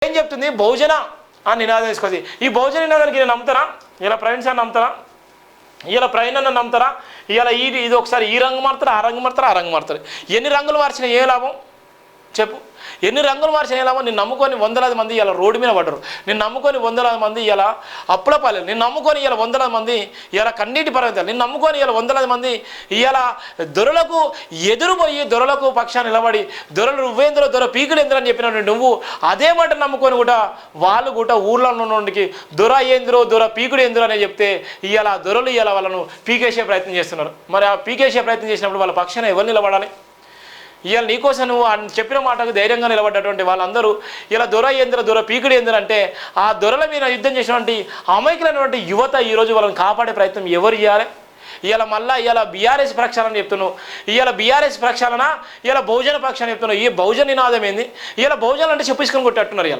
ఏం చెప్తుంది? బహుజన అని నినాదం తీసుకొచ్చి, ఈ బహుజన నినాదానికి నేను నమ్ముతారా? ఇలా ప్రవీణ్ సార్ నమ్ముతారా? ఇలా ప్రవీణ్ అన్న నమ్ముతారా? ఇలా ఇది ఒకసారి ఈ రంగు మారుతారు, ఆ రంగు మారుతారు, ఆ రంగు మారుతారు. ఎన్ని రంగులు మార్చినా ఏ లాభం చెప్పు? ఎన్ని రంగులు మార్చిన ఏ లాభం? నేను నమ్ముకొని వందలాది మంది ఇలా రోడ్డు మీద పడ్డరు. నేను నమ్ముకొని వందలాది మంది ఇలా అప్పుల పాలు, నేను నమ్ముకొని ఇలా వందలాది మంది ఇలా కన్నీటి పర్వతాలు, నేను నమ్ముకొని ఇలా వందలాది మంది ఇలా దొరలకు ఎదురుపోయి దొరలకు పక్షాన్ని నిలబడి దొరలు నువ్వేంద్రో దొర పీకుడు ఎందురని చెప్పినట్టు నువ్వు అదే మాట నమ్ముకొని కూడా వాళ్ళు కూడా ఊళ్ళో ఉన్నోడికి దొర ఏంద్రో దొర పీకుడు ఎందురో అని చెప్తే ఇలా దొరలు ఇలా వాళ్ళను పీకేసే ప్రయత్నం చేస్తున్నారు. మరి ఆ పీకేసే ప్రయత్నం చేసినప్పుడు వాళ్ళ పక్షాన ఎవరు నిలబడాలి? ఇవాళ నీకోసం నువ్వు చెప్పిన మాటకు ధైర్యంగా నిలబడ్డటువంటి వాళ్ళందరూ ఇలా దొర ఏంద్ర దొర పీకుడు ఏంద్రంటే ఆ దొరల మీద యుద్ధం చేసినటువంటి అమాయకులైనటువంటి యువత ఈరోజు వాళ్ళని కాపాడే ప్రయత్నం ఎవరు చేయాలి? ఇవాళ మళ్ళీ ఇలా బీఆర్ఎస్ ప్రక్షాళన చెప్తున్నావు. ఇవాళ బీఆర్ఎస్ ప్రక్షాళన, ఇలా బహుజన ప్రక్షాళన చెప్తున్నావు. ఈ బహుజన నినాదం ఏంది? ఇలా బహుజనులు అంటే చెప్పుకొని కొట్టేట్టున్నారు. ఇలా